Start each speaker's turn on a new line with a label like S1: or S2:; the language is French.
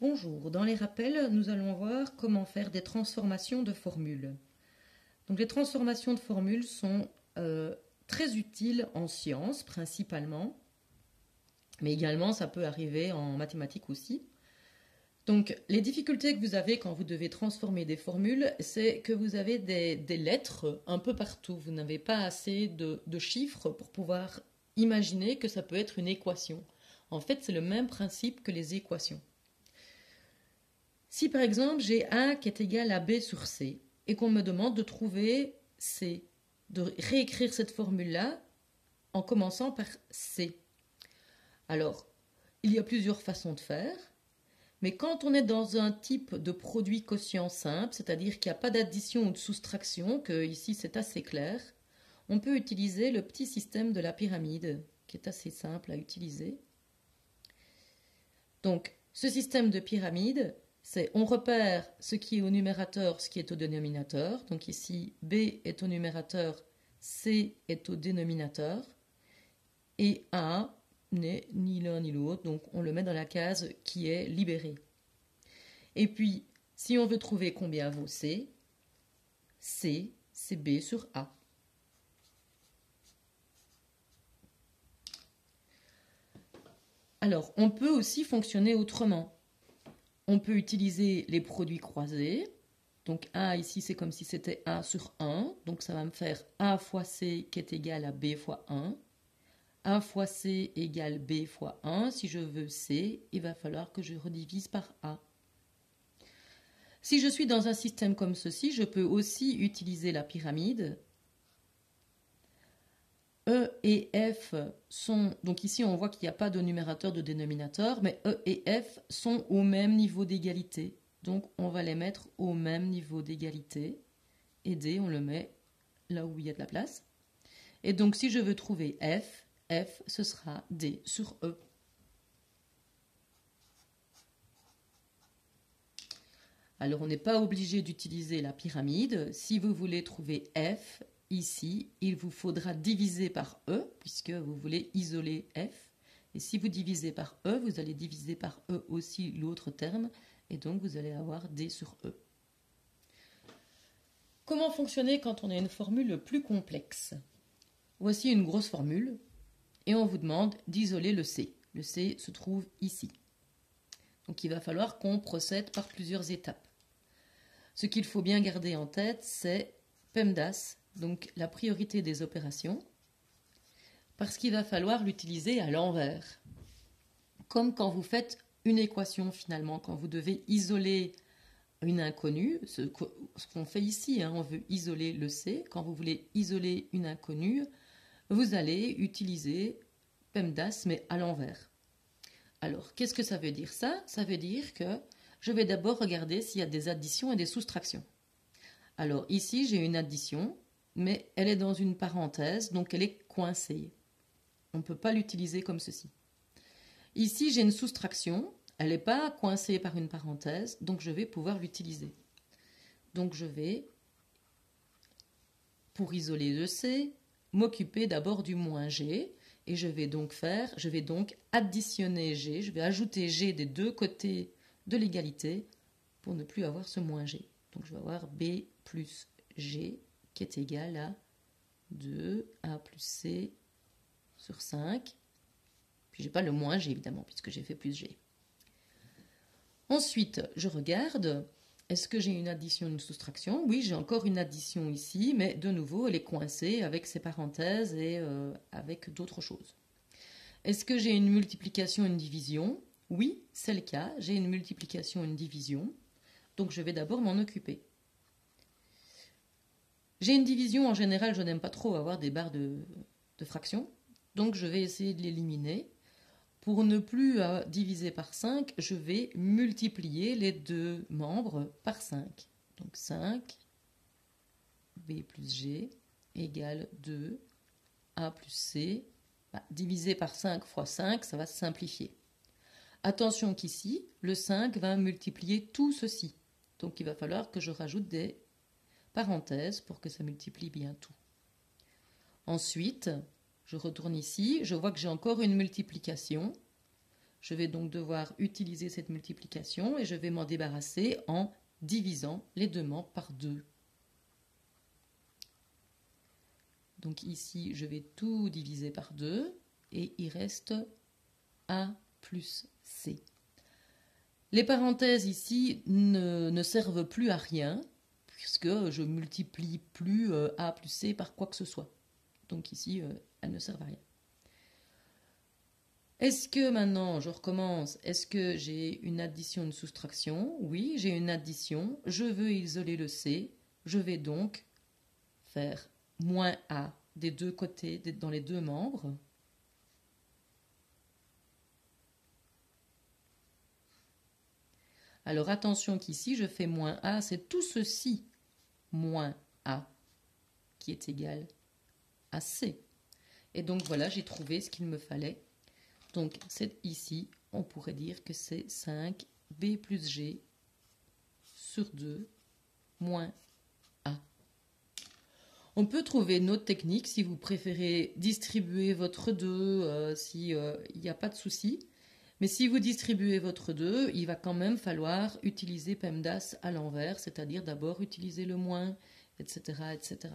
S1: Bonjour, dans les rappels, nous allons voir comment faire des transformations de formules. Donc les transformations de formules sont très utiles en sciences principalement, mais également ça peut arriver en mathématiques aussi. Donc les difficultés que vous avez quand vous devez transformer des formules, c'est que vous avez des lettres un peu partout. Vous n'avez pas assez de chiffres pour pouvoir imaginer que ça peut être une équation. En fait, c'est le même principe que les équations. Si par exemple j'ai A qui est égal à B sur C et qu'on me demande de trouver C, de réécrire cette formule-là en commençant par C. Alors, il y a plusieurs façons de faire, mais quand on est dans un type de produit quotient simple, c'est-à-dire qu'il n'y a pas d'addition ou de soustraction, que ici c'est assez clair, on peut utiliser le petit système de la pyramide, qui est assez simple à utiliser. Donc, ce système de pyramide, c'est on repère ce qui est au numérateur, ce qui est au dénominateur. Donc ici, B est au numérateur, C est au dénominateur. Et A n'est ni l'un ni l'autre, donc on le met dans la case qui est libérée. Et puis, si on veut trouver combien vaut C, C, c'est B sur A. Alors, on peut aussi fonctionner autrement. On peut utiliser les produits croisés. Donc A ici, c'est comme si c'était A sur 1. Donc ça va me faire A fois C qui est égal à B fois 1. A fois C égale B fois 1. Si je veux C, il va falloir que je redivise par A. Si je suis dans un système comme ceci, je peux aussi utiliser la pyramide. E et F sont, donc ici on voit qu'il n'y a pas de numérateur, de dénominateur, mais E et F sont au même niveau d'égalité. Donc on va les mettre au même niveau d'égalité. Et D, on le met là où il y a de la place. Et donc si je veux trouver F, F ce sera D sur E. Alors on n'est pas obligé d'utiliser la pyramide. Si vous voulez trouver F, ici, il vous faudra diviser par E, puisque vous voulez isoler F. Et si vous divisez par E, vous allez diviser par E aussi l'autre terme, et donc vous allez avoir D sur E. Comment fonctionner quand on a une formule plus complexe? Voici une grosse formule, et on vous demande d'isoler le C. Le C se trouve ici. Donc il va falloir qu'on procède par plusieurs étapes. Ce qu'il faut bien garder en tête, c'est PEMDAS, donc la priorité des opérations, parce qu'il va falloir l'utiliser à l'envers. Comme quand vous faites une équation finalement, quand vous devez isoler une inconnue, ce qu'on fait ici, on veut isoler le C, quand vous voulez isoler une inconnue, vous allez utiliser PEMDAS mais à l'envers. Alors, qu'est-ce que ça veut dire ça? Ça veut dire que je vais d'abord regarder s'il y a des additions et des soustractions. Alors ici, j'ai une addition, mais elle est dans une parenthèse, donc elle est coincée. On ne peut pas l'utiliser comme ceci. Ici, j'ai une soustraction, elle n'est pas coincée par une parenthèse, donc je vais pouvoir l'utiliser. Donc je vais, pour isoler le C, m'occuper d'abord du moins G, et je vais donc additionner G, je vais ajouter G des deux côtés de l'égalité pour ne plus avoir ce moins G. Donc je vais avoir B plus G qui est égal à 2A plus C sur 5. Puis je n'ai pas le moins G évidemment puisque j'ai fait plus G. Ensuite, je regarde, est-ce que j'ai une addition, une soustraction? Oui, j'ai encore une addition ici, mais de nouveau, elle est coincée avec ses parenthèses et avec d'autres choses. Est-ce que j'ai une multiplication, une division? Oui, c'est le cas, j'ai une multiplication, une division. Donc je vais d'abord m'en occuper. J'ai une division, en général, je n'aime pas trop avoir des barres de fractions. Donc je vais essayer de l'éliminer. Pour ne plus diviser par 5, je vais multiplier les deux membres par 5. Donc 5, B plus G égale 2, A plus C. Divisé par 5 fois 5, ça va se simplifier. Attention qu'ici, le 5 va multiplier tout ceci. Donc il va falloir que je rajoute des parenthèses pour que ça multiplie bien tout. Ensuite, je retourne ici, je vois que j'ai encore une multiplication. Je vais donc devoir utiliser cette multiplication et je vais m'en débarrasser en divisant les deux membres par 2. Donc ici, je vais tout diviser par 2 et il reste A plus C. Les parenthèses ici ne servent plus à rien puisque je multiplie plus A plus C par quoi que ce soit. Donc ici, elles ne servent à rien. Est-ce que maintenant, je recommence, est-ce que j'ai une addition, une soustraction? Oui, j'ai une addition. Je veux isoler le C. Je vais donc faire moins A des deux côtés, dans les deux membres. Alors attention qu'ici, je fais moins A, c'est tout ceci moins A qui est égal à C. Et donc voilà, j'ai trouvé ce qu'il me fallait. Donc c'est ici, on pourrait dire que c'est 5B plus G sur 2 moins A. On peut trouver une autre technique si vous préférez distribuer votre 2, s'il n'y a pas de souci. Mais si vous distribuez votre 2, il va quand même falloir utiliser PEMDAS à l'envers, c'est-à-dire d'abord utiliser le moins, etc., etc.